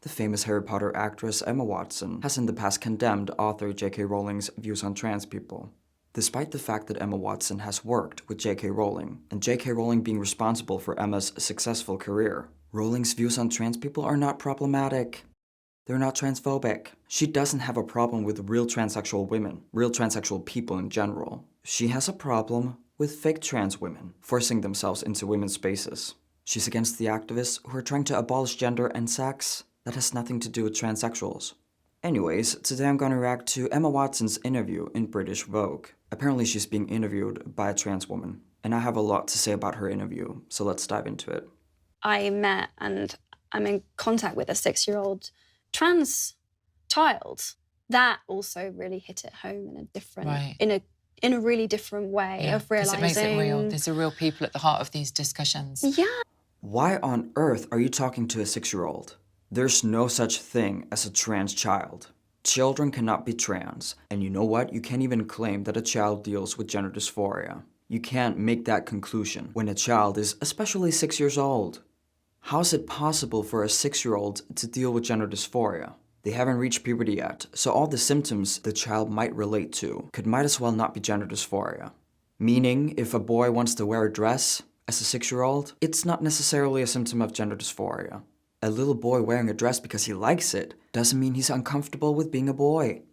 The famous Harry Potter actress Emma Watson has in the past condemned author J.K. Rowling's views on trans people. Despite the fact that Emma Watson has worked with J.K. Rowling, and J.K. Rowling being responsible for Emma's successful career, Rowling's views on trans people are not problematic. They're not transphobic. She doesn't have a problem with real transsexual women, real transsexual people in general. She has a problem with fake trans women forcing themselves into women's spaces. She's against the activists who are trying to abolish gender and sex. That has nothing to do with transsexuals. Anyways, today I'm gonna react to Emma Watson's interview in British Vogue. Apparently she's being interviewed by a trans woman, and I have a lot to say about her interview, so let's dive into it. I met and I'm in contact with a 6-year-old trans child. That also really hit it home in a different, in a really different way of realizing. It makes it real. There's a real people at the heart of these discussions. Yeah. Why on earth are you talking to a 6-year-old? There's no such thing as a trans child. Children cannot be trans, and you know what? You can't even claim that a child deals with gender dysphoria. You can't make that conclusion when a child is especially 6 years old. How is it possible for a 6-year-old to deal with gender dysphoria? They haven't reached puberty yet, so all the symptoms the child might relate to might as well not be gender dysphoria. Meaning, if a boy wants to wear a dress as a 6-year-old, it's not necessarily a symptom of gender dysphoria. A little boy wearing a dress because he likes it doesn't mean he's uncomfortable with being a boy.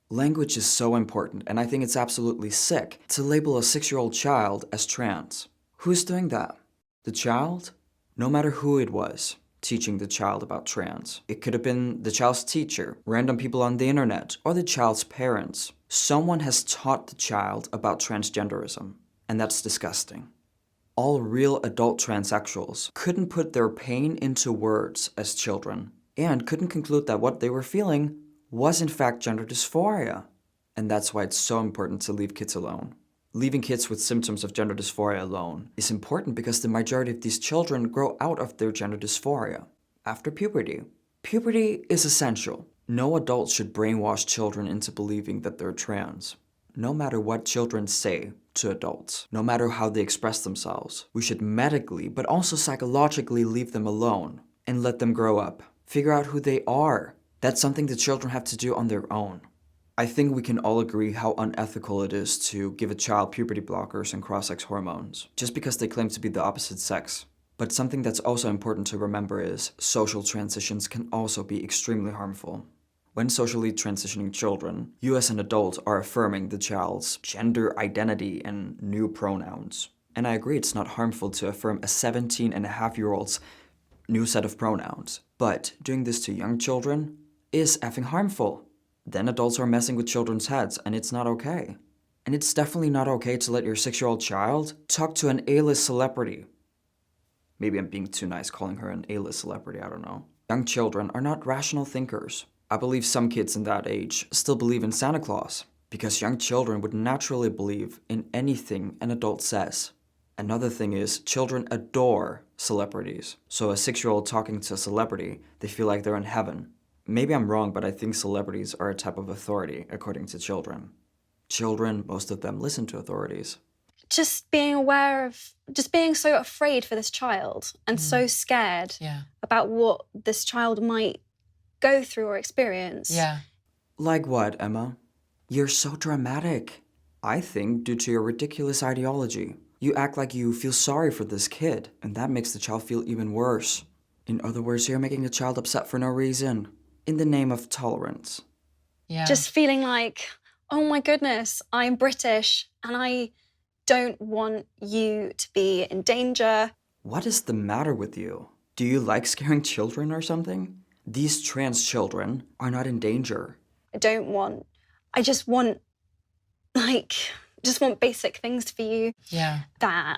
Language is so important, and I think it's absolutely sick to label a 6-year-old child as trans. Who's doing that? The child? No matter who it was teaching the child about trans. It could have been the child's teacher, random people on the internet, or the child's parents. Someone has taught the child about transgenderism, and that's disgusting. All real adult transsexuals couldn't put their pain into words as children, and couldn't conclude that what they were feeling was in fact gender dysphoria. And that's why it's so important to leave kids alone. Leaving kids with symptoms of gender dysphoria alone is important because the majority of these children grow out of their gender dysphoria after puberty. Puberty is essential. No adult should brainwash children into believing that they're trans. No matter what children say to adults, no matter how they express themselves, we should medically but also psychologically leave them alone and let them grow up. Figure out who they are. That's something the children have to do on their own. I think we can all agree how unethical it is to give a child puberty blockers and cross-sex hormones, just because they claim to be the opposite sex. But something that's also important to remember is social transitions can also be extremely harmful. When socially transitioning children, you as an adult are affirming the child's gender identity and new pronouns. And I agree it's not harmful to affirm a 17-and-a-half-year-old's new set of pronouns, but doing this to young children is effing harmful. Then adults are messing with children's heads, and it's not okay. And it's definitely not okay to let your 6-year-old child talk to an A-list celebrity. Maybe I'm being too nice calling her an A-list celebrity, I don't know. Young children are not rational thinkers. I believe some kids in that age still believe in Santa Claus, because young children would naturally believe in anything an adult says. Another thing is, children adore celebrities. So a 6-year-old talking to a celebrity, they feel like they're in heaven. Maybe I'm wrong, but I think celebrities are a type of authority, according to children. Children, most of them listen to authorities. Just being aware of, just being so afraid for this child and so scared about what this child might go through or experience. Yeah. Like what, Emma? You're so dramatic. I think due to your ridiculous ideology. You act like you feel sorry for this kid, and that makes the child feel even worse. In other words, you're making a child upset for no reason. In the name of tolerance. Yeah. Just feeling like, oh my goodness, I'm British and I don't want you to be in danger. What is the matter with you? Do you like scaring children or something? These trans children are not in danger. I just want basic things for you that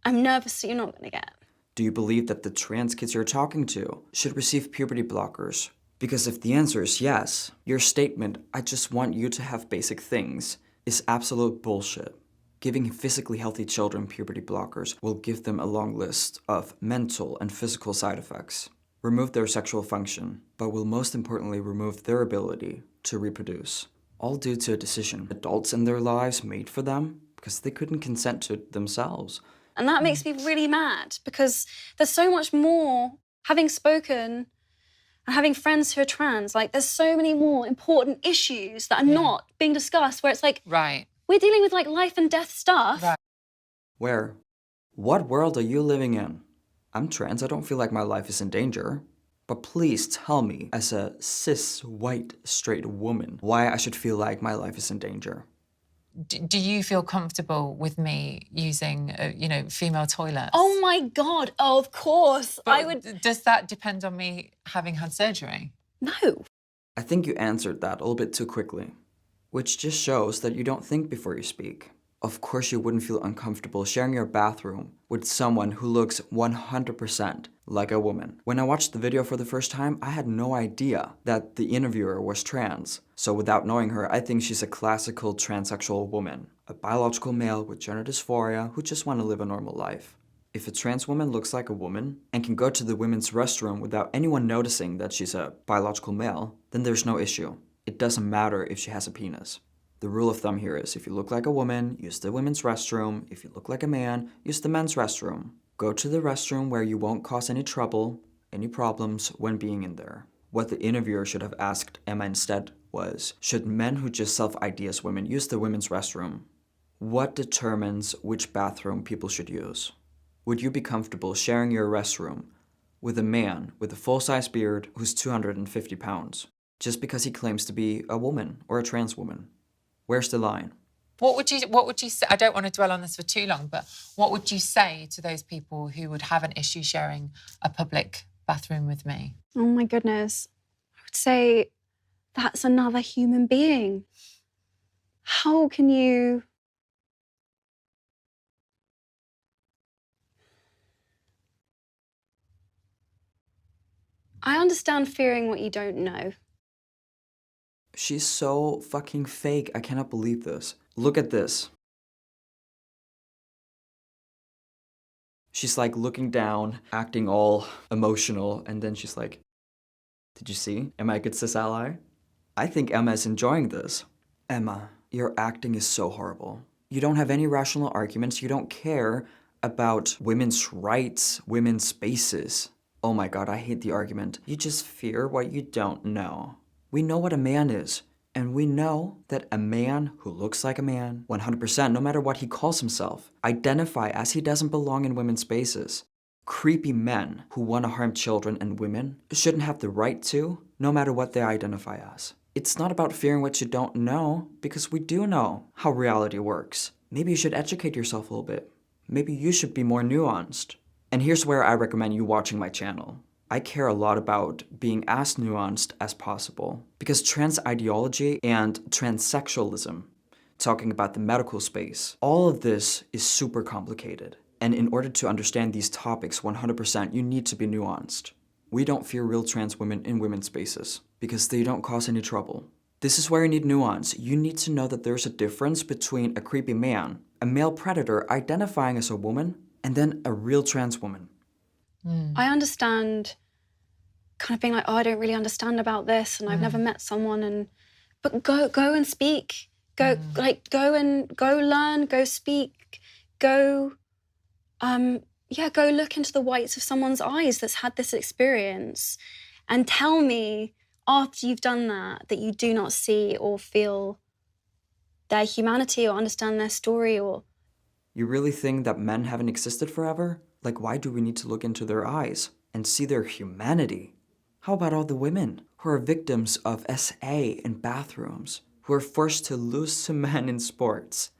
I'm nervous that you're not gonna get. Do you believe that the trans kids you're talking to should receive puberty blockers? Because if the answer is yes, your statement, I just want you to have basic things, is absolute bullshit. Giving physically healthy children puberty blockers will give them a long list of mental and physical side effects, remove their sexual function, but will most importantly remove their ability to reproduce. All due to a decision adults in their lives made for them because they couldn't consent to it themselves. And that makes me really mad because there's so much more, having spoken and having friends who are trans. Like, there's so many more important issues that are not being discussed, where it's like, we're dealing with like life and death stuff. Where? What world are you living in? I'm trans, I don't feel like my life is in danger. But please tell me, as a cis, white, straight woman, why I should feel like my life is in danger. Do you feel comfortable with me using, female toilets? Oh my God, of course. But does that depend on me having had surgery? No. I think you answered that a little bit too quickly, which just shows that you don't think before you speak. Of course you wouldn't feel uncomfortable sharing your bathroom with someone who looks 100% like a woman. When I watched the video for the first time, I had no idea that the interviewer was trans. So without knowing her, I think she's a classical transsexual woman, a biological male with gender dysphoria who just want to live a normal life. If a trans woman looks like a woman and can go to the women's restroom without anyone noticing that she's a biological male, then there's no issue. It doesn't matter if she has a penis. The rule of thumb here is if you look like a woman, use the women's restroom. If you look like a man, use the men's restroom. Go to the restroom where you won't cause any trouble, any problems when being in there. What the interviewer should have asked Emma instead was, should men who just self-ID as women use the women's restroom? What determines which bathroom people should use? Would you be comfortable sharing your restroom with a man with a full-size beard who's 250 pounds, just because he claims to be a woman or a trans woman? Where's the line? What would you say? I don't want to dwell on this for too long, but what would you say to those people who would have an issue sharing a public bathroom with me? Oh my goodness. I would say that's another human being. How can you... I understand fearing what you don't know. She's so fucking fake. I cannot believe this. Look at this. She's like looking down, acting all emotional, and then she's like, did you see? Am I a good cis ally? I think Emma is enjoying this. Emma, your acting is so horrible. You don't have any rational arguments. You don't care about women's rights, women's spaces. Oh my God, I hate the argument. You just fear what you don't know. We know what a man is, and we know that a man who looks like a man, 100%, no matter what he calls himself, identify as he doesn't belong in women's spaces. Creepy men who want to harm children and women shouldn't have the right to, no matter what they identify as. It's not about fearing what you don't know, because we do know how reality works. Maybe you should educate yourself a little bit. Maybe you should be more nuanced. And here's where I recommend you watching my channel. I care a lot about being as nuanced as possible because trans ideology and transsexualism, talking about the medical space, all of this is super complicated. And in order to understand these topics 100%, you need to be nuanced. We don't fear real trans women in women's spaces because they don't cause any trouble. This is where you need nuance. You need to know that there's a difference between a creepy man, a male predator identifying as a woman, and then a real trans woman. I understand kind of being like, oh, I don't really understand about this and I've never met someone, but go and speak. Go learn, go speak, go look into the whites of someone's eyes that's had this experience and tell me after you've done that you do not see or feel their humanity or understand their story or... You really think that men haven't existed forever? Like, why do we need to look into their eyes and see their humanity? How about all the women who are victims of SA in bathrooms, who are forced to lose to men in sports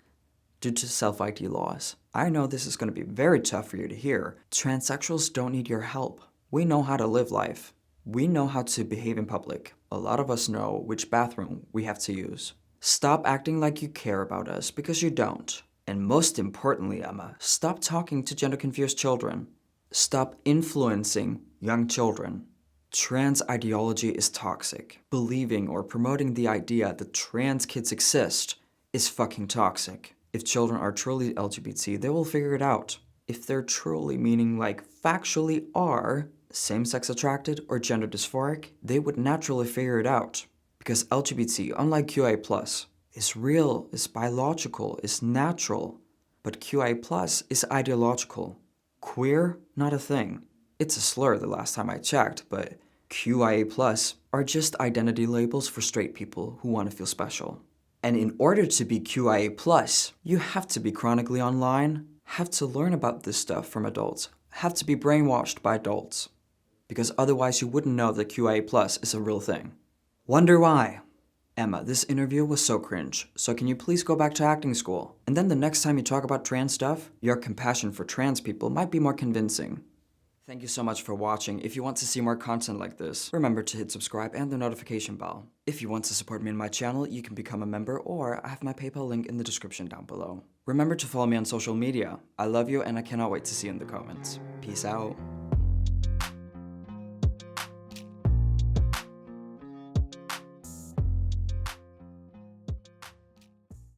due to self-ID laws? I know this is going to be very tough for you to hear. Transsexuals don't need your help. We know how to live life. We know how to behave in public. A lot of us know which bathroom we have to use. Stop acting like you care about us because you don't. And most importantly, Emma, stop talking to gender-confused children. Stop influencing young children. Trans ideology is toxic. Believing or promoting the idea that trans kids exist is fucking toxic. If children are truly LGBT, they will figure it out. If they're truly, meaning like factually are, same-sex attracted or gender dysphoric, they would naturally figure it out. Because LGBT, unlike QA+, is real, is biological, is natural. But QA+ is ideological. Queer, not a thing. It's a slur the last time I checked, but QIA plus are just identity labels for straight people who want to feel special. And in order to be QIA plus, you have to be chronically online, have to learn about this stuff from adults, have to be brainwashed by adults. Because otherwise you wouldn't know that QIA plus is a real thing. Wonder why? Emma, this interview was so cringe, so can you please go back to acting school? And then the next time you talk about trans stuff, your compassion for trans people might be more convincing. Thank you so much for watching. If you want to see more content like this, remember to hit subscribe and the notification bell. If you want to support me and my channel, you can become a member, or I have my PayPal link in the description down below. Remember to follow me on social media. I love you and I cannot wait to see you in the comments. Peace out.